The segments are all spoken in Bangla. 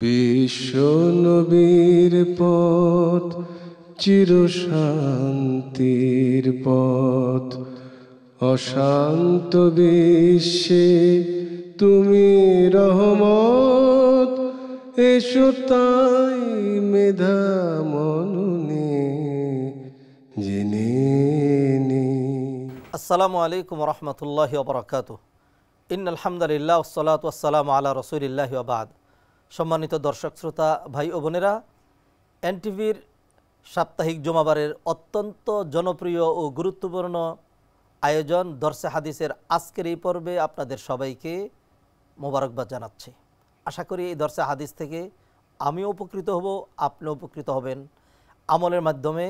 বিশ্ব নবীর পথ চিরশান্তির পথ, অশান্ত বিশ্বে তুমি রহমত। এসো তাই মেধা মননে জেনে নে। আসসালামু আলাইকুম রহমতুল্লাহি ওয়া বারাকাতুহু। ইন্নাল হামদুলিল্লাহ ওয়াসসালাতু ওয়াসসালামু আলা রাসূলিল্লাহি ওয়া বা'দ। সম্মানিত দর্শক শ্রোতা ভাই ও বোনেরা, এনটিভির সাপ্তাহিক জুমাবারের অত্যন্ত জনপ্রিয় ও গুরুত্বপূর্ণ আয়োজন দরসে হাদিসের আজকের এই পর্বে আপনাদের সবাইকে মোবারকবাদ জানাচ্ছি। আশা করি এই দরসে হাদিস থেকে আমিও উপকৃত হব, আপনিও উপকৃত হবেন। আমলের মাধ্যমে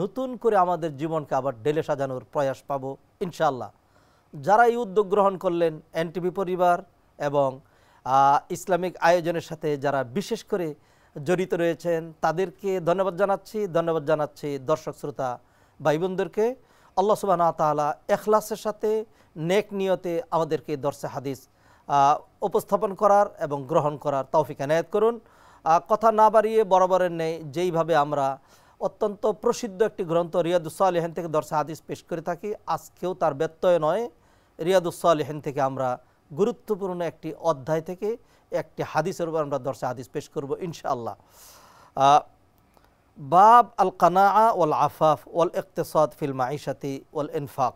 নতুন করে আমাদের জীবনকে আবার ঢেলে সাজানোর প্রয়াস পাবো ইনশাআল্লাহ। যারা এই উদ্যোগ গ্রহণ করলেন, এনটিভি পরিবার এবং ইসলামিক আয়োজনের সাথে যারা বিশেষ করে জড়িত রয়েছেন, তাদেরকে ধন্যবাদ জানাচ্ছি দর্শক শ্রোতা ভাই বোনদেরকে। আল্লাহ সুবহানাহু ওয়া তাআলা ইখলাসের সাথে নেক নিয়তে আমাদেরকে দরসে হাদিস উপস্থাপন করার এবং গ্রহণ করার তৌফিক এনায়েত করুন। কথা না বাড়িয়ে বরাবরের নেই, যেইভাবে আমরা অত্যন্ত প্রসিদ্ধ একটি গ্রন্থ রিয়াদুস সালিহিন থেকে দরসে হাদিস পেশ করে থাকি, আজকেও তার ব্যত্যয় নয়। রিয়াদুস সালিহিন থেকে আমরা গুরুত্বপূর্ণ একটি অধ্যায় থেকে একটি হাদিসের উপর আমরা দরসে হাদিস পেশ করব ইনশাআল্লাহ। বাব আল কানাআ ওয়াল আফাফ ওয়াল ইকতিসাদ ফিল মাঈশাতি ওয়াল ইনফাক।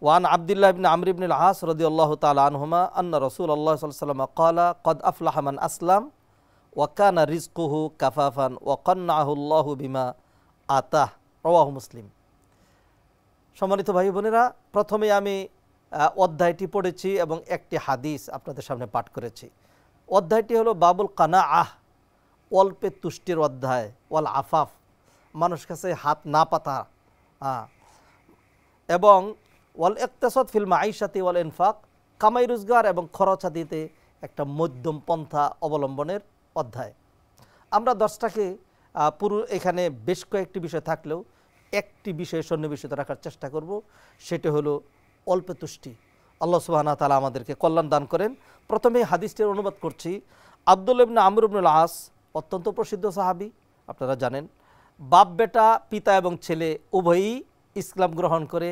ওয়ান আব্দুল্লাহ ইবনে আমর ইবনে আল আস রাদিয়াল্লাহু তাআলা আনহুমা আন্না রাসূলুল্লাহ সাল্লাল্লাহু আলাইহি ওয়াসাল্লাম ক্বালা ক্বাদ আফলাহা মান আসলাম ওয়া কানা রিজকুহু কাফাফান ওয়া কান্নাহু আল্লাহু বিমা আতাহ। রাওয়াহু মুসলিম। সম্মানিত ভাই বোনেরা, প্রথমে আমি অধ্যায়টি পড়েছি এবং একটি হাদিস আপনাদের সামনে পাঠ করেছি। অধ্যায়টি হলো বাবুল কানাআহ, অল্পে তুষ্টির অধ্যায়, ওয়াল আফাফ, মানুষ কাছে হাত না পাতা, এবং ওয়াল ইকতিসাদ ফিল মাঈশাতি ওয়াল ইনফাক, কামাই রোজগার এবং খরচা দিতে একটা মধ্যম পন্থা অবলম্বনের অধ্যায়। আমরা 10টাকে পুরো এখানে বেশ কয়েকটি বিষয় থাকলেও একটি বিষয়ে সন্নিবেশিত রাখার চেষ্টা করব, সেটা হলো অল্পে তুষ্টি। আল্লাহ সুবহানাহু ওয়া তাআলা আমাদেরকে কল্যাণ দান করেন। প্রথমে হাদিসটির অনুবাদ করছি। আব্দুল্লাহ ইবনে আমর ইবনে আল আস অত্যন্ত প্রসিদ্ধ সাহাবী, আপনারা জানেন। বাপ বেটা, পিতা এবং ছেলে উভয়ই ইসলাম গ্রহণ করে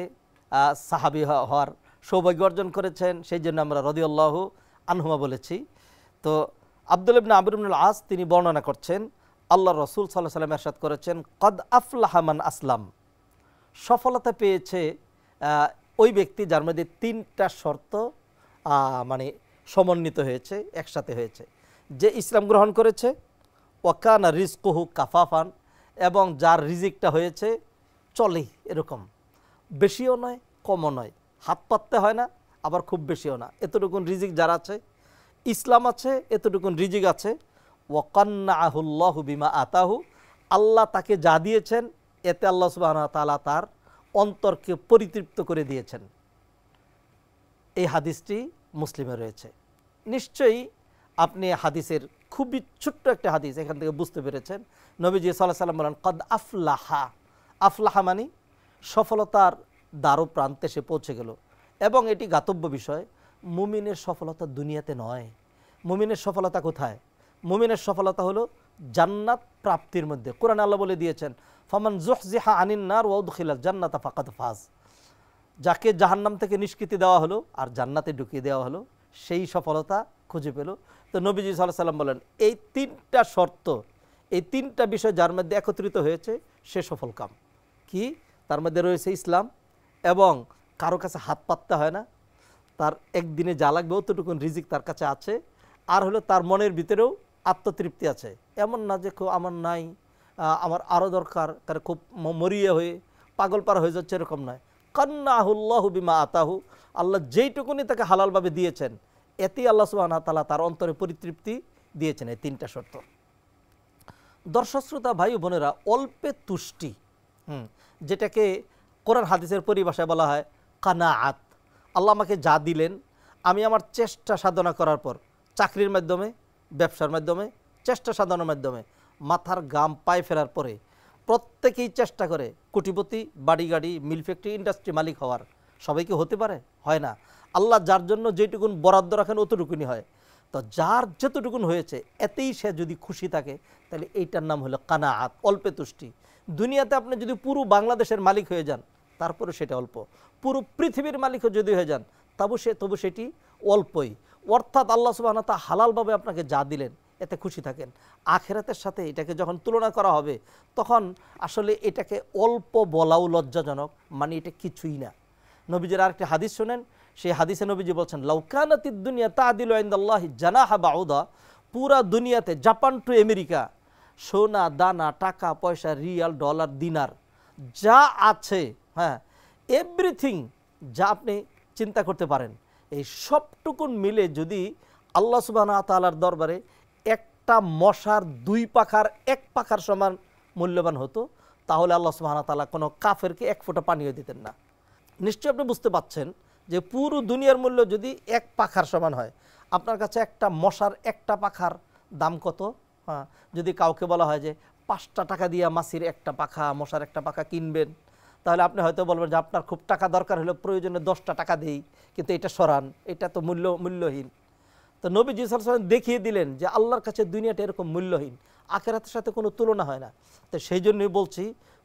সাহাবী হওয়ার সৌভাগ্য অর্জন করেছেন, সেই জন্য আমরা রাদিয়াল্লাহু আনহুমা বলেছি। তো আব্দুল্লাহ ইবনে আমর ইবনে আল আস তিনি বর্ণনা করছেন, আল্লাহ রাসূল সাল্লাল্লাহু আলাইহি ওয়াসাল্লাম ইরশাদ করেছেন, ক্বাদ আফলাহা মান আসলাম। সফলতা পেয়েছে ওই ব্যক্তি যার মধ্যে 3টা শর্ত মানে সমন্বিত হয়েছে, একসাথে হয়েছে। যে ইসলাম গ্রহণ করেছে, ওয়া কানা রিজকুহু কাফাফান, এবং যার রিজিকটা হয়েছে চলে এরকম, বেশিও নয় কমও নয়, হাত পাততে হয় না আবার খুব বেশিও না, এতটুকুন রিজিক যার আছে, ইসলাম আছে, এতটুকুন রিজিক আছে। ওয়া কান্নাহুল্লাহু বিমা আতাহু, আল্লাহ তাকে যা দিয়েছেন এতে আল্লাহ সুবহানাহু ওয়া তাআলা তার অন্তরকে পরিতৃপ্ত করে দিয়েছেন। এই হাদিসটি মুসলিমে রয়েছে। নিশ্চয়ই আপনি হাদিসের খুবই ছোট্ট একটা হাদিস এখান থেকে বুঝতে পেরেছেন। নবীজি সাল্লাল্লাহু আলাইহি ওয়াসাল্লাম বলেন, ক্বাদ আফলাহা। আফলাহা মানে সফলতার দ্বার প্রান্তে সে পৌঁছে গেল। এবং এটি জ্ঞাতব্য বিষয়, মুমিনের সফলতা দুনিয়াতে নয়। মুমিনের সফলতা কোথায়? মুমিনের সফলতা হলো জান্নাত প্রাপ্তির মধ্যে। কোরআনে আল্লাহ বলে দিয়েছেন, ফামান যুহজিহা আনিন নার ওয়া উদখিলাল জান্নাতা ফাকাদ ফাজ। যাকে জাহান্নাম থেকে নিষ্কৃতি দেওয়া হলো আর জান্নাতে ঢুকিয়ে দেওয়া হলো, সেই সফলতা খুঁজে পেল। তো নবীজি সাল্লাল্লাহু আলাইহি ওয়াসাল্লাম বলেন, এই 3টা শর্ত, এই 3টা বিষয় যার মধ্যে একত্রিত হয়েছে সে সফল কাম। কি? তার মধ্যে রয়েছে ইসলাম, এবং কারো কাছে হাত পাততে হয় না, তার একদিনে যা লাগবে অতটুকুন রিজিক তার কাছে আছে, আর হলো তার মনের ভিতরেও আত্মতৃপ্তি আছে। এমন না যে খুব আমার নাই, আমার আরও দরকার, তার খুব মরিয়া হয়ে পাগল পারা হয়ে যাচ্ছে, এরকম নয়। কান্নাহুল্লাহু বিমা আতাহু, আল্লাহ যেইটুকুনি তাকে হালালভাবে দিয়েছেন এতেই আল্লাহ সুবহানাহু ওয়া তাআলা তার অন্তরে পরিতৃপ্তি দিয়েছেন। এই 3টা শর্ত। দর্শক শ্রোতা ভাই বোনেরা, অল্পে তুষ্টি, যেটাকে কোরআন হাদিসের পরিভাষায় বলা হয় কানাআত। আল্লাহ আমাকে যা দিলেন, আমি আমার চেষ্টা সাধনা করার পর, চাকরির মাধ্যমে, ব্যবসার মাধ্যমে, চেষ্টা সাধনার মাধ্যমে, মাথার গাম পায়ে ফেরার পরে প্রত্যেকেই চেষ্টা করে কোটিপতি, বাড়ি গাড়ি, মিল ফ্যাক্টরি, ইন্ডাস্ট্রি মালিক হওয়ার। সবাই কি হতে পারে? হয় না। আল্লাহ যার জন্য যেটুকুন বরাদ্দ রাখেন অতটুকুনি হয়। তো যার যতটুকুন হয়েছে এতেই সে যদি খুশি থাকে তাহলে এইটার নাম হলো কানাআত, অল্পে তুষ্টি। দুনিয়াতে আপনি যদি পুরো বাংলাদেশের মালিক হয়ে যান তারপরে সেটা অল্প, পুরো পৃথিবীর মালিকও যদি হয়ে যান তবু সেটি অল্পই। অর্থাৎ আল্লাহ সুবহানাহু ওয়া তাআলা হালালভাবে আপনাকে যা দিলেন এতে খুশি থাকেন। আখিরাতের সাথে এটাকে যখন তুলনা করা হবে তখন আসলে এটাকে অল্প বলাও লজ্জাজনক, মানে এটা কিছুই না। নবীজির আরেকটি হাদিস শোনেন, সেই হাদিসে নবীজি বলছেন লাউ কানাতিদ দুনিয়া তাআদিলু ইনদাল্লাহি জানাহা বাউদা, পুরা দুনিয়াতে জাপান টু আমেরিকা সোনা দানা টাকা পয়সা রিয়াল ডলার দিনার যা আছে, হ্যাঁ এভরিথিং যা আপনি চিন্তা করতে পারেন, এই সবটুকুন মিলে যদি আল্লাহ সুবহানাহু ওয়া তাআলার দরবারে একটা মশার 2 পাখার 1 পাখার সমান মূল্যবান হতো তাহলে আল্লাহ সুবহানাহু ওয়া তাআলা কোনো কাফেরকে 1 ফোঁটা পানিও দিতেন না। নিশ্চয়ই আপনি বুঝতে পাচ্ছেন যে পুরো দুনিয়ার মূল্য যদি 1 পাখার সমান হয়, আপনার কাছে একটা মশার একটা পাখার দাম কত? হ্যাঁ, যদি কাউকে বলা হয় যে 5টা টাকা দিয়ে মাছির একটা পাখা মশার একটা পাখা কিনবেন, তাহলে আপনি হয়তো বলবেন যে আপনার খুব টাকা দরকার হলে প্রয়োজনে 10টা টাকা দেই, কিন্তু এটা সরান, এটা তো মূল্যহীন। তো নবীজি সাল্লাল্লাহু আলাইহি ওয়াসাল্লাম দেখিয়ে দিলেন যে আল্লাহর কাছে দুনিয়াটা এরকম মূল্যহীন, আখিরাতের সাথে কোনো তুলনা হয় না। তো সেই জন্যই বলছি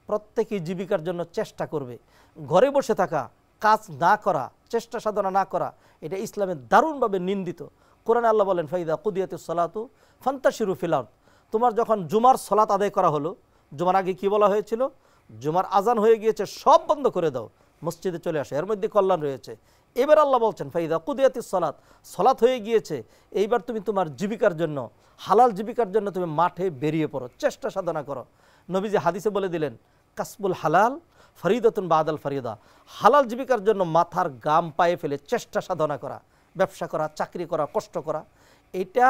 প্রত্যেকেই জীবিকার জন্য চেষ্টা করবে। ঘরে বসে থাকা, কাজ না করা, চেষ্টা সাধনা না করা, এটা ইসলামে দারুণভাবে নিন্দিত। কোরআনে আল্লাহ বলেন ফাইদা কুদিয়াতিস সালাতু ফান্তাশিরু ফিল আরদ, তোমার যখন জুমার সালাত আদায় করা হলো, জুমার আগে কি বলা হয়েছিল? জুমার আজান হয়ে গিয়েছে, সব বন্ধ করে দাও, মসজিদে চলে আসো, এর মধ্যে কল্যাণ রয়েছে। এবার আল্লাহ বলছেন ফাইদা কুদিয়াতিস সালাত, সালাত হয়ে গিয়েছে, এইবার তুমি তোমার জীবিকার জন্য, হালাল জীবিকার জন্য তুমি মাঠে বেরিয়ে পড়ো, চেষ্টা সাধনা করো। নবীজি হাদিসে বলে দিলেন কাসবুল হালাল ফরিদাতুন বাদাল ফরিদা, হালাল জীবিকার জন্য মাথার গাম পায়ে ফেলে চেষ্টা সাধনা করা, ব্যবসা করা, চাকরি করা, কষ্ট করা, এটা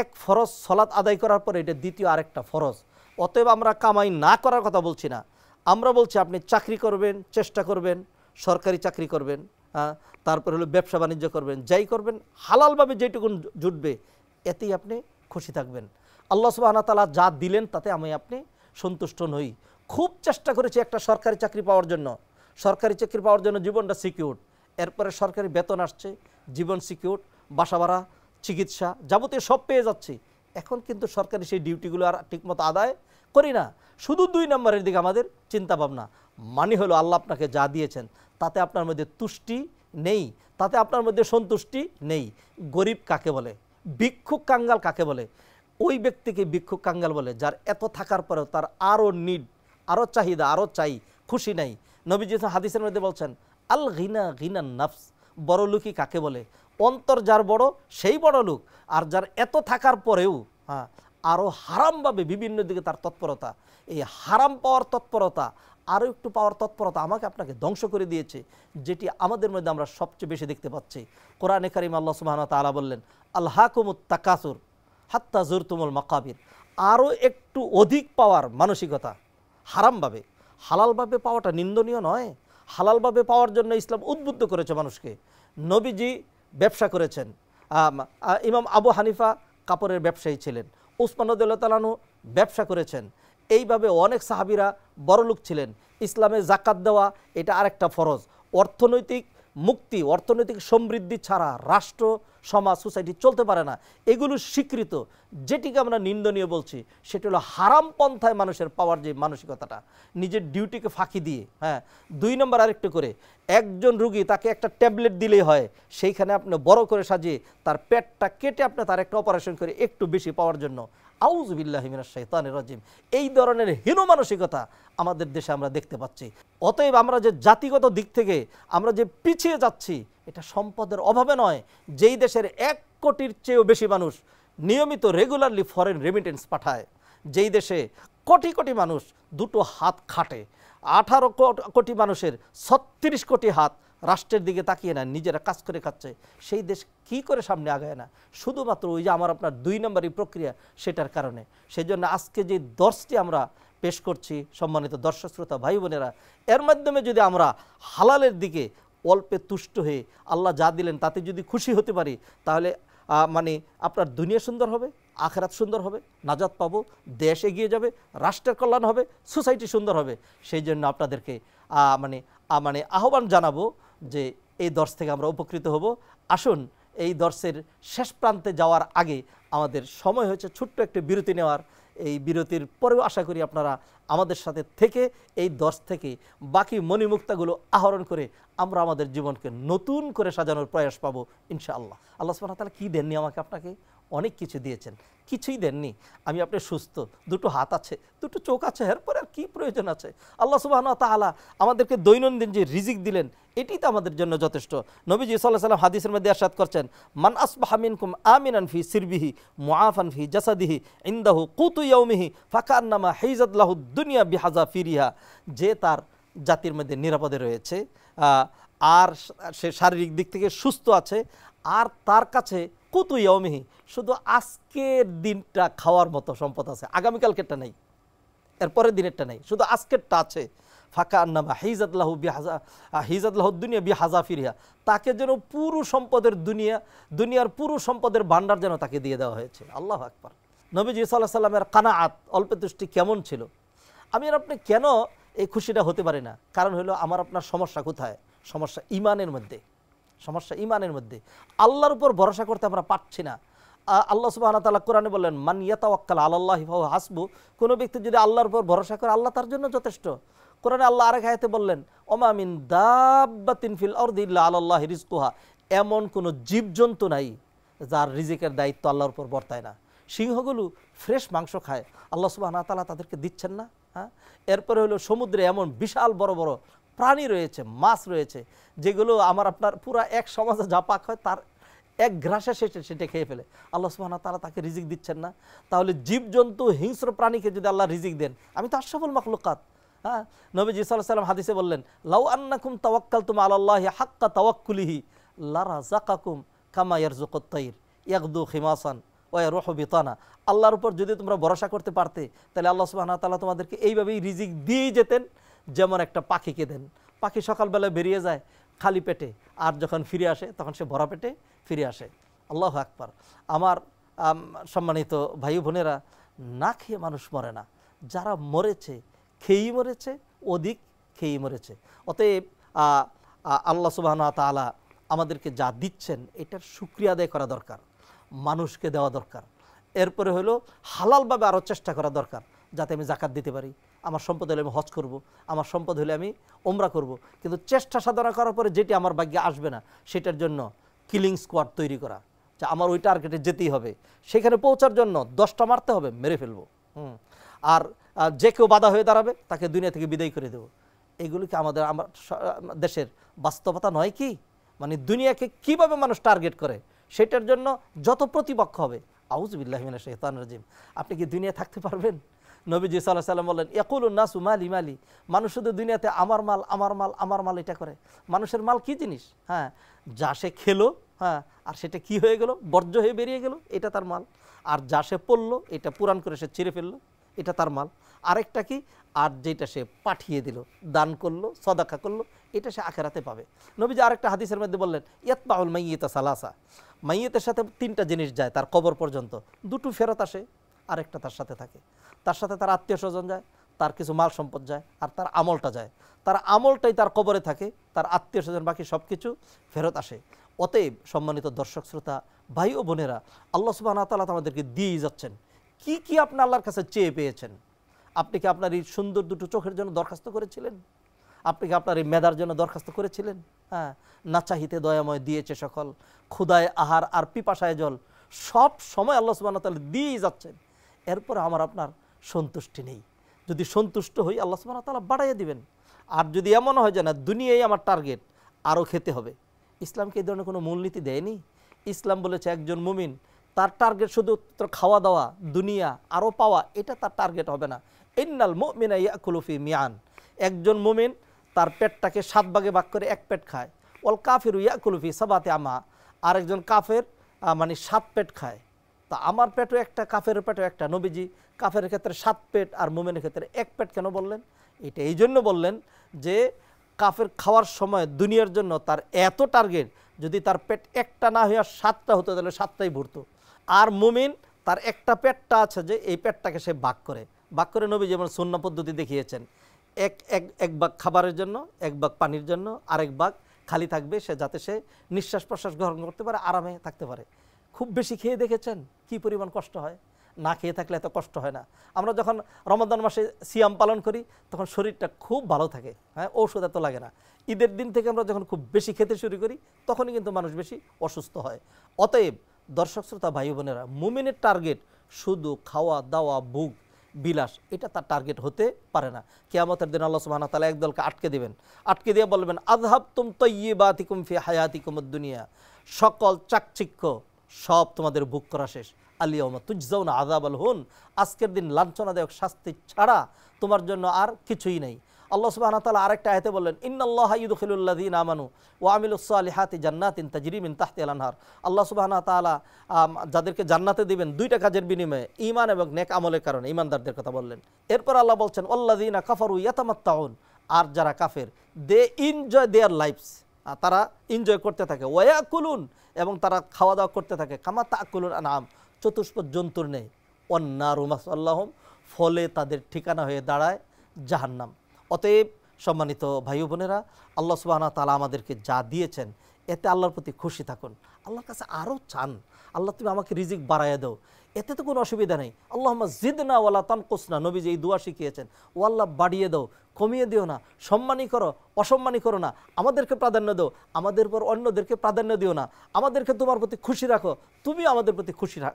এক ফরজ। সালাত আদায় করার পরে এটা দ্বিতীয় আরেকটা ফরজ। অতএব আমরা কামাই না করার কথা বলছি না, আমরা বলছি আপনি চাকরি করবেন, চেষ্টা করবেন, সরকারি চাকরি করবেন, তারপর হলো ব্যবসা বাণিজ্য করবেন, যাই করবেন হালালভাবে যেটুকুন জুটবে এতেই আপনি খুশি থাকবেন। আল্লাহ সুবহানাহু ওয়া তাআলা যা দিলেন তাতে আপনি সন্তুষ্ট নই। খুব চেষ্টা করেছি একটা সরকারি চাকরি পাওয়ার জন্য, সরকারি চাকরি পাওয়ার জন্য জীবনটা সিকিউর, এরপরে সরকারি বেতন আসছে, জীবন সিকিউর, বাসা ভাড়া, চিকিৎসা যাবতীয় সব পেয়ে যাচ্ছি, এখন কিন্তু সরকারি সেই ডিউটিগুলো আর ঠিকমতো আদায় করি না। শুধু 2 নম্বরের দিকে আমাদের চিন্তা ভাবনা, মানে হলো আল্লাহ আপনাকে যা দিয়েছেন তাতে আপনার মধ্যে তুষ্টি নেই, তাতে আপনার মধ্যে সন্তুষ্টি নেই। গরিব কাকে বলে? ভিক্ষুক কাঙ্গাল কাকে বলে? ওই ব্যক্তিকে ভিক্ষুক কাঙ্গাল বলে যার এত থাকার পরেও তার আরও নিড, আরও চাহিদা, আরও চাই, খুশি নাই। নবীজি হাদিসের মধ্যে বলছেন আল গিনা গিনান নাফস, বড় লোকই কাকে বলে? অন্তর যার বড় সেই বড় লোক। আর যার এত থাকার পরেও আরও হারামভাবে বিভিন্ন দিকে তার তৎপরতা, এই হারাম পাওয়ার তৎপরতা, আরও একটু পাওয়ার তৎপরতা আমাকে আপনাকে ধ্বংস করে দিয়েছে, যেটি আমাদের মধ্যে আমরা সবচেয়ে বেশি দেখতে পাচ্ছি। কোরআনে কারিম আল্লাহ সুবহানাহু ওয়া তাআলা বললেন আলহাকুমুত তাকাসুর হাত্তা জুরতুমুল মাকাবির, আরও একটু অধিক পাওয়ার মানসিকতা হারামভাবে। হালালভাবে পাওয়াটা নিন্দনীয় নয়, হালালভাবে পাওয়ার জন্য ইসলাম উদ্বুদ্ধ করেছে মানুষকে। নবীজি ব্যবসা করেছেন, ইমাম আবু হানিফা কাপড়ের ব্যবসায়ী ছিলেন, উসমান রাদিয়াল্লাহু তাআলা আনহু ব্যবসা করেছেন, এইভাবে অনেক সাহাবীরা বড়লোক ছিলেন। ইসলামে জাকাত দেওয়া এটা আরেকটা ফরজ। অর্থনৈতিক মুক্তি, অর্থনৈতিক সমৃদ্ধি ছাড়া রাষ্ট্র, সমাজ, সোসাইটি চলতে পারে না, এগুলো স্বীকৃত। যেটিকে আমরা নিন্দনীয় বলছি সেটা হলো হারাম পন্থায় মানুষের পাওয়ার যে মানসিকতাটা, নিজের ডিউটিকে ফাঁকি দিয়ে। 2 নম্বর আরেকটু করে, একজন রুগী তাকে একটা ট্যাবলেট দিলেই হয়, সেইখানে আপনি বড় করে সাজিয়ে তার পেটটা কেটে আপনি তার একটা অপারেশন করে একটু বেশি পাওয়ার জন্য। আউযু বিল্লাহি মিনাশ শাইতানির রাজিম। এই ধরনের হীন মানসিকতা আমাদের দেশে আমরা দেখতে পাচ্ছি। অতএব আমরা যে জাতিগত দিক থেকে আমরা যে পিছিয়ে যাচ্ছি, এটা সম্পদের অভাবে নয়। যেই দেশের 1 কোটির চেয়েও বেশি মানুষ নিয়মিত রেগুলারলি ফরেন রেমিটেন্স পাঠায়, যেই দেশে কোটি কোটি মানুষ 2টো হাত খাটে, 18 কোটি মানুষের 36 কোটি হাত রাষ্ট্রের দিকে তাকিয়ে না, নিজেরা কাজ করে খাচ্ছে, সেই দেশ কি করে সামনে আগায় না? শুধুমাত্র ওই যে আপনার 2 নম্বরই প্রক্রিয়া, সেটার কারণে। সেই জন্য আজকে যে দর্শটি আমরা পেশ করছি, সম্মানিত দর্শক শ্রোতা ভাই বোনেরা, এর মাধ্যমে যদি আমরা হালালের দিকে অল্পে তুষ্ট হয়ে আল্লাহ যা দিলেন তাতে যদি খুশি হতে পারি, তাহলে মানে আপনার দুনিয়া সুন্দর হবে, আখিরাত সুন্দর হবে, নাজাত পাবো, দেশ এগিয়ে যাবে, রাষ্ট্রের কল্যাণ হবে, সোসাইটি সুন্দর হবে। সেই জন্য আপনাদেরকে মানে আহ্বান জানাবো যে এই দর্শ থেকে আমরা উপকৃত হব। আসুন এই দর্শের শেষ প্রান্তে যাওয়ার আগে আমাদের সময় হয়েছে ছোট্ট একটি বিরতি নেওয়ার। এই বিরতির পরেও আশা করি আপনারা আমাদের সাথে থেকে এই দর্শ থেকে বাকি মণিমুক্তাগুলো আহরণ করে আমরা আমাদের জীবনকে নতুন করে সাজানোর প্রয়াস পাবো ইনশাআল্লাহ। আল্লাহ সুবহানাহু ওয়া তাআলা কী দেননি আমাকে আপনাকে? অনেক কিছু দিয়েছেন, কিছুই দেননি। আমি আপনি সুস্থ, দুটো হাত আছে, দুটো চোখ আছে, এরপরে আর কী প্রয়োজন আছে? আল্লাহ সুবহানাহু ওয়া তাআলা আমাদেরকে দৈনন্দিন যে রিজিক দিলেন এটাই তো আমাদের জন্য যথেষ্ট। নবীজি সাল্লাল্লাহু আলাইহি ওয়াসাল্লাম হাদিসের মধ্যে ইরশাদ করছেন, মান আসবাহা মিনকুম আমিনান ফি সিরবিহি মুআফান ফি জাসাদিহি ইনদাহু কুতু ইয়াউমিহি ফাকান্নামা হাইজাত লাহু দুনিয়া বিহাযাফিরিহা। যে তার জাতির মধ্যে নিরাপদে রয়েছে আর সে শারীরিক দিক থেকে সুস্থ আছে, আর তার কাছে কুতু ইয়াউমিহি শুধু আজকের দিনটা খাওয়ার মতো সম্পদ আছে, আগামীকালকেরটা নেই, এরপরের দিনেরটা নেই, শুধু আজকেরটা আছে। ফাঁকা আন্নামা হিজাত লাহু দুনিয়া বিহাযাফিরিহা, তাকে যেন পুরো সম্পদের দুনিয়ার পুরো সম্পদের ভান্ডার যেন তাকে দিয়ে দেওয়া হয়েছে। আল্লাহু আকবার। নবীজি সাল্লাল্লাহু আলাইহি ওয়াসাল্লামের কানাআত, অল্প তুষ্টি কেমন ছিল? আমি আর আপনি কেন এই খুশিটা হতে পারি না? কারণ হলো আমার আপনার সমস্যা কোথায়? সমস্যা ইমানের মধ্যে। সমস্যা ইমানের মধ্যে। আল্লাহর উপর ভরসা করতে আমরা পারছি না। আল্লাহ সুবহানাহু ওয়া তাআলা কোরআনে বললেন, মান ইয়াতাওয়াক্কাল আলাল্লাহি ফাহুয়া হাসবু। কোনো ব্যক্তি যদি আল্লাহর উপর ভরসা করে আল্লাহ তার জন্য যথেষ্ট। কোরআনে আল্লাহ আরেক আয়াতে বললেন, ওমা মিন দাব্বাতিন ফিল আরদি ইল্লা আলাল্লাহি রিজকুহা। এমন কোনো জীবজন্তু নাই যার রিজিকের দায়িত্ব আল্লাহর উপর বর্তায় না। সিংহগুলো ফ্রেশ মাংস খায়, আল্লাহ সুবহানাহু ওয়া তাআলা তাদেরকে দিচ্ছেন না? হ্যাঁ। এরপরে হলো সমুদ্রে এমন বিশাল বড় বড় প্রাণী রয়েছে, মাছ রয়েছে, যেগুলো আমার আপনার পুরা এক সমাজে যা পাক হয় তার এক গ্রাসে সেটা খেয়ে ফেলে। আল্লাহ সুবহানাহু ওয়া তাআলা তাকে রিজিক দিচ্ছেন না? তাহলে জীবজন্তু হিংস্র প্রাণীকে যদি আল্লাহ রিজিক দেন, আমি তো আশরাফুল মাখলুকাত। হ্যাঁ, নবীজি সাল্লাল্লাহু আলাইহি ওয়াসাল্লাম হাদিসে বললেন, লাউ আন্নাকুম তাওয়াক্কালতুম আলাল্লাহি হাক্কা তাওয়াক্কুলিহি লারাযাকাকুম কামা ইয়ারযুকুত তাইর ইয়াগদু খিমাসান ওয়া ইয়ারুহু বিতানা। আল্লাহর উপর যদি তোমরা ভরসা করতে পারতে, তাহলে আল্লাহ সুবহানাহু ওয়া তাআলা তোমাদেরকে এইভাবেই রিজিক দিয়েই যেতেন, যেমন একটা পাখিকে দেন। পাখি সকালবেলা বেরিয়ে যায় খালি পেটে, আর যখন ফিরে আসে তখন সে ভরা পেটে ফিরে আসে। আল্লাহু আকবার। আমার সম্মানিত ভাই বোনেরা, না খেয়ে মানুষ মরে না, যারা মরেছে খেয়েই মরেছে, অধিক খেয়েই মরেছে। অতএব আল্লাহ সুবহানাহু ওয়া তাআলা আমাদেরকে যা দিচ্ছেন এটার শুকরিয়া আদায় করা দরকার, মানুষকে দেওয়া দরকার। এরপরে হলো হালালভাবে আরও চেষ্টা করা দরকার, যাতে আমি জাকাত দিতে পারি। আমার সম্পদ হলে আমি হজ করব, আমার সম্পদ হলে আমি ওমরা করব। কিন্তু চেষ্টা সাধনা করার পরে যেটি আমার ভাগ্যে আসবে না, সেটার জন্য কিলিং স্কোয়াড তৈরি করা, যে আমার ওই টার্গেটে যেতেই হবে, সেখানে পৌঁছার জন্য 10টা মারতে হবে, মেরে ফেলবো। আর যে কেউ বাধা হয়ে দাঁড়াবে তাকে দুনিয়া থেকে বিদায় করে দেবো। এগুলো কি আমার দেশের বাস্তবতা নয় কি? মানে দুনিয়াকে কিভাবে মানুষ টার্গেট করে, সেটার জন্য যত প্রতিপক্ষ হবে, আউযু বিল্লাহি মিনাশ শাইতানির রাজিম, আপনি কি দুনিয়া থাকতে পারবেন? নবীজি সাল্লাল্লাহু আলাইহি ওয়াসাল্লাম বললেন, ইয়াকুলুন নাসু মালি মালি। মানুষ শুধু দুনিয়াতে আমার মাল আমার মাল আমার মাল এটা করে। মানুষের মাল কি জিনিস? হ্যাঁ, যা সে খেলো, হ্যাঁ, আর সেটা কি হয়ে গেল, বর্জ্য হয়ে বেরিয়ে গেল, এটা তার মাল। আর যা সে পড়লো, এটা পুরান করে সে ছিঁড়ে ফেললো, এটা তার মাল। আরেকটা কি, আর যেটা সে পাঠিয়ে দিল, দান করলো, সদাকা করলো, এটা সে আখিরাতে পাবে। নবীজি আরেকটা হাদিসের মধ্যে বললেন, ইয়াতবাউল মাইয়িতা সালাসা। মাইয়িতের সাথে 3টা জিনিস যায় তার কবর পর্যন্ত, 2টো ফেরত আসে, আরেকটা তার সাথে থাকে। তার সাথে তার আত্মীয় স্বজন যায়, তার কিছু মাল সম্পদ যায়, আর তার আমলটা যায়। তার আমলটাই তার কবরে থাকে, তার আত্মীয় স্বজন বাকি সব কিছু ফেরত আসে। অতএব সম্মানিত দর্শক শ্রোতা ভাই ও বোনেরা, আল্লাহ সুবহানাহু ওয়া তাআলা আমাদেরকে দিয়েই যাচ্ছেন। কি কি আপনি আল্লাহর কাছে চেয়ে পেয়েছেন? আপনি কি আপনার এই সুন্দর 2টো চোখের জন্য দরখাস্ত করেছিলেন? আপনি কি আপনার এই মেধার জন্য দরখাস্ত করেছিলেন? হ্যাঁ, না চাহিতে দয়াময় দিয়েছে সকল, ক্ষুধায় আহার আর পিপাসায় জল, সব সময় আল্লাহ সুবহানাহু ওয়া তাআলা দিয়েই যাচ্ছেন। এরপর আমার আপনার সন্তুষ্টি নেই। যদি সন্তুষ্ট হই, আল্লাহ সুবহানাহু ওয়া তাআলা বাড়াইয়ে দিবেন। আর যদি এমন হয় যে না, দুনিয়ায় আমার টার্গেট, আরও খেতে হবে, ইসলামকে এই ধরনের কোনো মূলনীতি দেয়নি। ইসলাম বলেছে একজন মুমিন তার টার্গেট শুধুমাত্র খাওয়া দাওয়া, দুনিয়া আরও পাওয়া, এটা তার টার্গেট হবে না। ইন্নাল মুমিনা ইয়াকুলু ফি মিয়ান। একজন মুমিন তার পেটটাকে 7 ভাগে ভাগ করে 1 পেট খায়। ওয়াল কাফিরু ইয়াকুলু ফি সাবাতি আমা। আরেকজন কাফের মানে 7 পেট খায়। তা আমার পেটও একটা, কাফের পেটও একটা। নবীজি কাফের ক্ষেত্রে 7 পেট আর মুমিনের ক্ষেত্রে 1 পেট কেন বললেন? এটা এই জন্য বললেন যে কাফের খাওয়ার সময় দুনিয়ার জন্য তার এত টার্গেট, যদি তার পেট একটা না হয়ে 7টা হতো তাহলে 7টাই ভরতো। আর মুমিন তার একটা পেটটা আছে, যে এই পেটটাকে সে ভাগ করে নবী যেমন সুন্নাহ পদ্ধতি দেখিয়েছেন, এক ভাগ খাবারের জন্য, 1 ভাগ পানির জন্য, আরেক ভাগ খালি থাকবে, সে যাতে সে নিঃশ্বাস প্রশ্বাস গ্রহণ করতে পারে, আরামে থাকতে পারে। খুব বেশি খেয়ে দেখেছেন কি পরিমাণ কষ্ট হয়? না খেয়ে থাকলে এত কষ্ট হয় না। আমরা যখন রমাদান মাসে সিয়াম পালন করি তখন শরীরটা খুব ভালো থাকে, হ্যাঁ, ঔষধ এত লাগে না। ঈদের দিন থেকে আমরা যখন খুব বেশি খেতে শুরু করি তখনই কিন্তু মানুষ বেশি অসুস্থ হয়। অতএব দর্শক শ্রোতা ভাই বোনেরা, মুমিনের টার্গেট শুধু খাওয়া দাওয়া ভোগ বিলাস, এটা তার টার্গেট হতে পারে না। কিয়ামতের দিন আল্লাহ সুবহানাহু ওয়া তাআলা একদলকে আটকে দিবেন, আটকে দিয়ে বলবেন আযহাবতুম তাইয়্যিবাতিকুম ফি হায়াতিকুমুদ দুনিয়া, সকল চাকচিক্য সব তোমাদের ভোগ করা শেষ। আলিয়াউমা তুজজাউনা আযাবাল হুন, আজকের দিন লাঞ্ছনাদায়ক শাস্তি ছাড়া তোমার জন্য আর কিছুই নেই। আল্লাহ সুবহানাহু ওয়া তাআলা আরেকটা আয়াতে বললেন ইন্নাল্লাহা ইউদখিলুল লাযিনা আমানু ওয়া আমিলুস সালিহাতি জান্নাতিন তাজরি মিন তাহতিহাল আনহার। আল্লাহ সুবহানাহু ওয়া তাআলা যাদেরকে জান্নাতে দিবেন দুইটা কাজের বিনিময়ে, ঈমান এবং নেক আমলের কারণে, ঈমানদারদের কথা বললেন। এরপর আল্লাহ বলছেন ওয়াল্লাযিনা কাফারু ইয়াতামাত্তাউন, আর যারা কাফের দে এনজয় দেয়ার লাইফস, তারা এনজয় করতে থাকে, ওয়ায়াকুলুন, এবং তারা খাওয়া দাওয়া করতে থাকে, কামা তাকুলুন আনআম, চতুষ্পদ জন্তুর নেই, ওয়ান্নারু মাসওয়াল্লাহুম, ফলে তাদের ঠিকানা হয়ে দাঁড়ায় জাহান্নাম। অতএব সম্মানিত ভাই বোনেরা, আল্লাহ সুবহানাহু ওয়া তাআলা আমাদেরকে যা দিয়েছেন এতে আল্লাহর প্রতি খুশি থাকুন, আল্লাহর কাছে আরও চান, আল্লাহ তুমি আমাকে রিজিক বাড়াইয়া দাও, এতে তো কোনো অসুবিধা নেই। আল্লাহুম্মা জিদনা ওয়ালা তানকুসনা, নবীজি এই দোয়া শিখিয়েছেন, ও আল্লাহ বাড়িয়ে দাও, কমিয়ে দিও না, সম্মানী করো, অসম্মানী করো না, আমাদেরকে প্রাধান্য দাও, আমাদের পর অন্যদেরকে প্রাধান্য দিও না, আমাদেরকে তোমার প্রতি খুশি রাখো, তুমি আমাদের প্রতি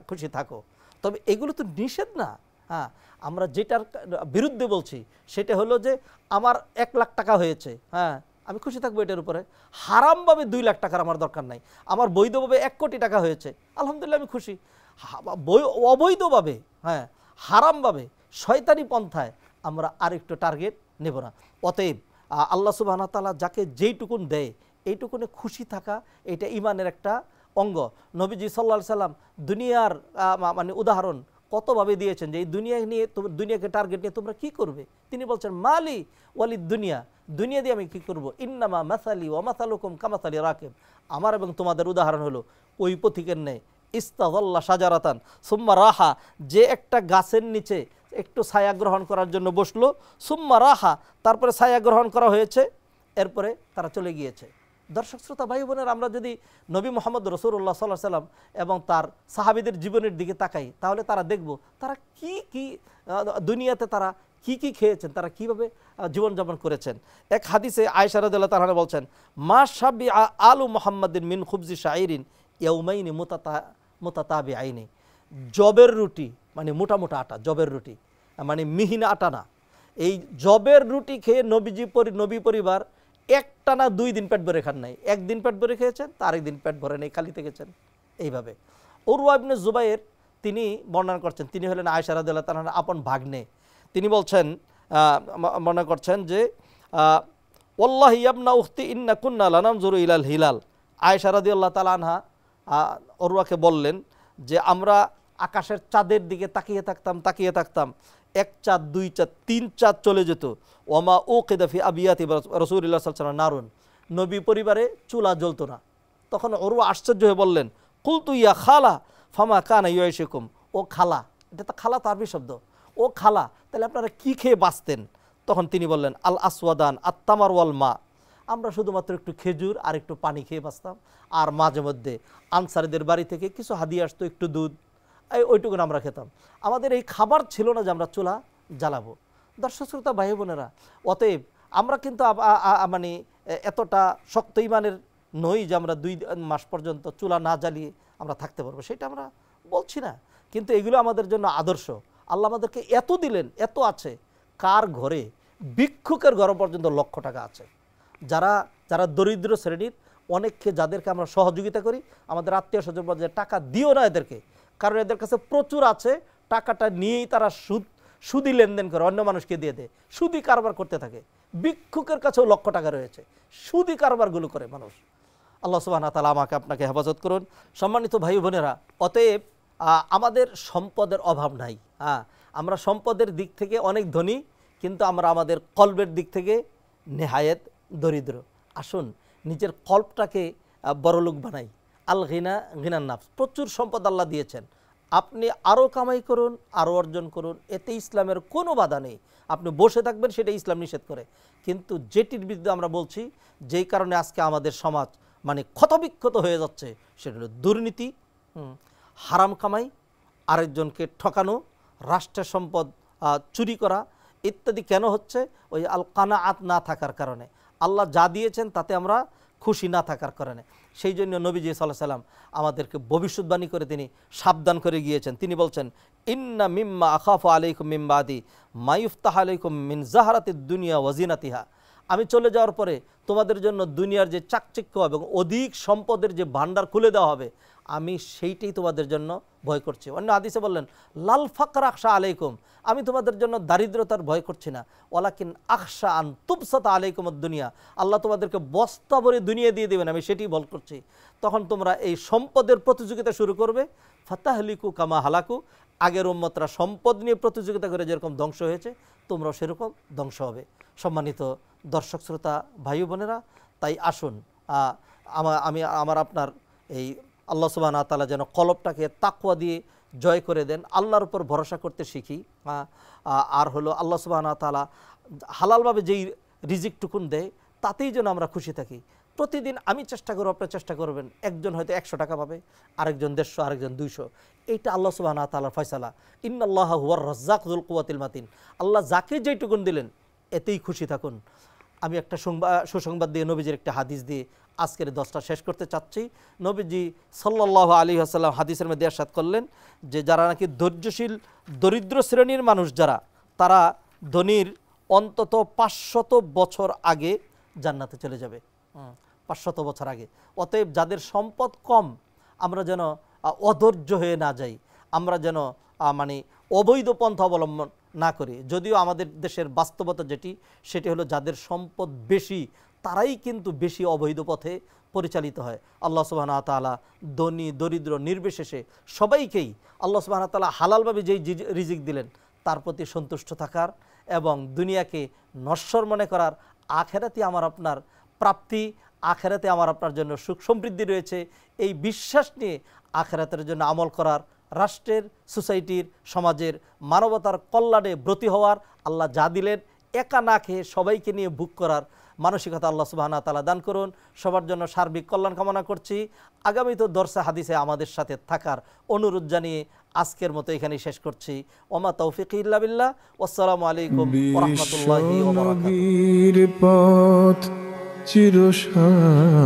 খুশি থাকো। তবে এগুলো তো নিষেধ না। হ্যাঁ, আমরা যেটার বিরুদ্ধে বলছি সেটা হলো যে আমার 1 লাখ টাকা হয়েছে, হ্যাঁ, আমি খুশি থাকবো এটার উপরে। হারামভাবে 2 লাখ টাকার আমার দরকার নাই। আমার বৈধভাবে 1 কোটি টাকা হয়েছে, আলহামদুলিল্লাহ আমি খুশি। অবৈধভাবে, হ্যাঁ, হারামভাবে, শয়তানি পন্থায় আমরা আরেকটু টার্গেট নেব না। অতএব আল্লাহ সুবহানাহু ওয়া তাআলা যাকে যেইটুকুন দেয় এইটুকুনে খুশি থাকা, এটা ঈমানের একটা অঙ্গ। নবীজি সাল্লাল্লাহু আলাইহি সাল্লাম দুনিয়ার মানে উদাহরণ কতভাবে দিয়েছেন যে এই দুনিয়া নিয়ে, দুনিয়াকে টার্গেট নিয়ে তোমরা কি করবে। তিনি বলছেন মালি ওয়ালিদ দুনিয়া, দুনিয়া দিয়ে আমি কি করব, ইন্নামা মাসালি ওয়া মাসালুকুম কামাসালি রাকিব, আমার এবং তোমাদের উদাহরণ হলো ওই পথিকের ন্যায়, ইস্তাযাল্লা শাজারাতান সুম্মা রাহা, যে একটা গাছের নিচে একটু ছায়া গ্রহণ করার জন্য বসলো, সুম্মা রাহা, তারপরে ছায়া গ্রহণ করা হয়েছে, এরপরে তারা চলে গিয়েছে। দর্শক শ্রোতা ভাই বোনের, আমরা যদি নবী মুহাম্মদ রাসূলুল্লাহ সাল্লাল্লাহু আলাইহি সাল্লাম এবং তার সাহাবীদের জীবনের দিকে তাকাই, তাহলে তারা দেখব তারা কি দুনিয়াতে তারা কি খেয়েছেন, তারা কিভাবে জীবনযাপন করেছেন। এক হাদিসে আয়েশা রাদিয়াল্লাহু তাআলা বলছেন মা শাবিআ আলু মুহাম্মাদিন মিন খুবজি শাইরিন ইয়াউমাইনি মুতাতাবিআইনি, জবের রুটি মানে মোটা মোটা আটা, জবের রুটি মানে মিহিন আটা না, এই জবের রুটি খেয়ে নবী পরিবার একটানা 2 দিন পেট ভরে খান নাই। একদিন পেট ভরে খেয়েছেন, তার একদিন পেট ভরে নেই, খালি থেকেছেন। এইভাবে উরওয়া ইবনে জুবাইর তিনি বর্ণনা করছেন, তিনি হলেন আয়েশা রাদিয়াল্লাহু তাআলার আপন ভাগ্নে। তিনি বলছেন, মনে করছেন যে ওয়াল্লাহি ইয়াবনা উখতি ইন্না কুন্না লানানজুরু ইলাল হিলাল, আয়েশা রাদিয়াল্লাহু তাআলা আনহা উরওয়াকে বললেন যে আমরা আকাশের চাঁদের দিকে তাকিয়ে থাকতাম, 1 চাঁদ 2 চাঁদ 3 চাঁদ চলে যেত। ওমা উকিদা ফি আবিয়াতি রাসূলুল্লাহ সাল্লাল্লাহু আলাইহি ওয়াসাল্লাম নারুন, নবী পরিবারে চুলা জ্বলতো না। তখন উরওয়া আশ্চর্য হয়ে বললেন কুলতু ইয়া খালা ফামা কানা ইউইশুকুম, ও খালা, এটা তো খালা তারবি শব্দ, ও খালা, তাহলে আপনারা কি খেয়ে বাঁচতেন? তখন তিনি বললেন আল আসওয়াদান আত-তামার ওয়াল মা, আমরা শুধুমাত্র একটু খেজুর আর একটু পানি খেয়ে বাঁচতাম, আর মাঝে মধ্যে আনসারীদের বাড়ি থেকে কিছু হাদিয়া আসতো, একটু দুধ, ওইটুকুন আমরা খেতাম। আমাদের এই খাবার ছিল না যে আমরা চুলা জ্বালাবো। দর্শক শ্রোতা ভাই বোনেরা, অতএব আমরা কিন্তু মানে এতটা শক্ত ঈমানের নই যে আমরা 2 মাস পর্যন্ত চুলা না জ্বালিয়ে আমরা থাকতে পারবো, সেটা আমরা বলছি না। কিন্তু এগুলো আমাদের জন্য আদর্শ। আল্লাহ আমাদেরকে এত দিলেন, এত আছে। কার ঘরে, ভিক্ষুকের ঘর পর্যন্ত লক্ষ টাকা আছে। যারা দরিদ্র শ্রেণীর, অনেককে যাদেরকে আমরা সহযোগিতা করি, আমাদের আত্মীয় স্বজন বলে টাকা দিও না এদেরকে, কারণ এদের কাছে প্রচুর আছে, টাকাটা নিয়েই তারা সুদি লেনদেন করে, অন্য মানুষকে দিয়ে দেয়, সুদি কারবার করতে থাকে। ভিক্ষুকের কাছেও লক্ষ টাকা রয়েছে, সুদি কারবারগুলো করে মানুষ। আল্লাহ সুবহানাহু ওয়া তাআলা আমাকে আপনাকে হেফাজত করুন। সম্মানিত ভাই বোনেরা, অতএব আমাদের সম্পদের অভাব নাই। আমরা সম্পদের দিক থেকে অনেক ধনী, কিন্তু আমরা আমাদের কলবের দিক থেকে নেহায়েত দরিদ্র। আসুন নিজের কলবটাকে বড়লোক বানাই। আল গিনা গিনান নাফস, প্রচুর সম্পদ আল্লাহ দিয়েছেন, আপনি আরও কামাই করুন, আরও অর্জন করুন, এতে ইসলামের কোনো বাধা নেই। আপনি বসে থাকবেন সেটা ইসলাম নিষেধ করে। কিন্তু যেটির বিরুদ্ধে আমরা বলছি, যেই কারণে আজকে আমাদের সমাজ মানে ক্ষতবিক্ষত হয়ে যাচ্ছে, সেটা হলো দুর্নীতি, হারাম কামাই, আরেকজনকে ঠকানো, রাষ্ট্রের সম্পদ চুরি করা ইত্যাদি। কেন হচ্ছে? ওই আল কানাআত না থাকার কারণে, আল্লাহ যা দিয়েছেন তাতে আমরা খুশি না থাকার কারণে। সেই জন্য নবীজি সাল্লাল্লাহু আলাইহি ওয়াসাল্লাম আমাদেরকে ভবিষ্যৎবাণী করে তিনি সাবধান করে গিয়েছেন। তিনি বলছেন, ইন্না মিম্মা আখাফু আলাইকুম মিন বাদি মা ইফতাহু আলাইকুম মিন জাহারাতিদ দুনিয়া ওয়া জিনাতিহা। আমি চলে যাওয়ার পরে তোমাদের জন্য দুনিয়ার যে চাকচিক্য এবং অধিক সম্পদের যে ভান্ডার খুলে দেওয়া হবে, আমি সেইটাই তোমাদের জন্য ভয় করছি। অন্য হাদিসে বললেন, লাল ফাকর আখশা আলাইকুম, আমি তোমাদের জন্য দারিদ্রতার ভয় করছি না, ওয়ালাকিন আখশা আন তুবসাতা আলাইকুম দুনিয়া, আল্লাহ তোমাদেরকে বস্তা ভরে দুনিয়া দিয়ে দেবেন, আমি সেটাই ভয় করছি। তখন তোমরা এই সম্পদের প্রতিযোগিতা শুরু করবে, ফাতাহলিকু কামা হালাকু, আগের উম্মতরা সম্পদ নিয়ে প্রতিযোগিতা করে যেরকম ধ্বংস হয়েছে, তোমরাও সেরকম ধ্বংস হবে। সম্মানিত দর্শক শ্রোতা ভাই বোনেরা, তাই আসুন আমার আপনার এই আল্লাহ সুবহানাহু ওয়া তাআলা যেন কলবটাকে তাকওয়া দিয়ে জয় করে দেন, আল্লাহর উপর ভরসা করতে শিখি। আর হলো আল্লাহ সুবহানাহু ওয়া তাআলা হালালভাবে যেই রিজিকটুকুন দেয় তাতেই যেন আমরা খুশি থাকি। প্রতিদিন আমি চেষ্টা করব, আপনি চেষ্টা করবেন, একজন হয়তো 100 টাকা পাবে, আরেকজন 150, আরেকজন 200। এইটা আল্লাহ সুবহানাহু ওয়া তাআলার ফয়সালা। ইন্নাল্লাহা হুয়ার রাজ্জাক যুল কুওয়াতিল মাতিন, আল্লাহ যাকে যেইটুকুন দিলেন এতেই খুশি থাকুন। আমি একটা সুসংবাদ দিয়ে, নবীজির একটা হাদিস দিয়ে আজকের 10টা শেষ করতে চাচ্ছি। নবীজি সাল্লাল্লাহু আলাইহি ওয়াসাল্লাম হাদিসের মধ্যে ইরশাদ করলেন যে যারা নাকি ধৈর্যশীল দরিদ্র শ্রেণীর মানুষ যারা, তারা ধনীর অন্তত 500 বছর আগে জান্নাতে চলে যাবে, 500 বছর আগে। অতএব যাদের সম্পদ কম, আমরা যেন অধৈর্য হয়ে না যাই, আমরা যেন মানে অবৈধ পন্থা অবলম্বন না করি। যদিও আমাদের দেশের বাস্তবতা যেটি, সেটি হলো যাদের সম্পদ বেশি তারাই কিন্তু বেশি অবৈধ পথে পরিচালিত হয়। আল্লাহ সুবহানাহু ওয়া তাআলা ধনী দরিদ্র নির্বিশেষে সবাইকেই আল্লাহ সুবহানাহু ওয়া তাআলা হালালভাবে যেই রিজিক দিলেন তার প্রতি সন্তুষ্ট থাকার এবং দুনিয়াকে নশ্বর মনে করার, আখেরাতে আমার আপনার প্রাপ্তি, আখেরাতে আমার আপনার জন্য সুখ সমৃদ্ধি রয়েছে, এই বিশ্বাস নিয়ে আখেরাতের জন্য আমল করার, রাষ্ট্রের, সোসাইটির, সমাজের, মানবতার কল্যাণে ব্রতী হওয়ার, আল্লাহ যা দিলেন একা না খেয়ে সবাইকে নিয়ে ভোগ করার মানসিকতা আল্লাহ সুবহানাহু ওয়া তাআলা দান করুন। সবার জন্য সার্বিক কল্যাণ কামনা করছি। আগামী তো দরসে হাদিসে আমাদের সাথে থাকার অনুরোধ জানিয়ে আজকের মতো এখানেই শেষ করছি। ওমা তৌফিক ইল্লা বিল্লাহ। আসসালামু আলাইকুম ওয়া রাহমাতুল্লাহি ওয়া বারাকাতুহু।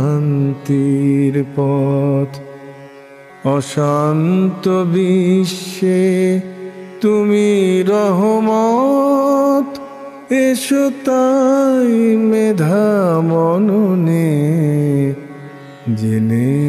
চিরশান্তির পথ, অশান্ত বিশ্বে তুমি রহমত, এসো তাই মেধা মননে জেনে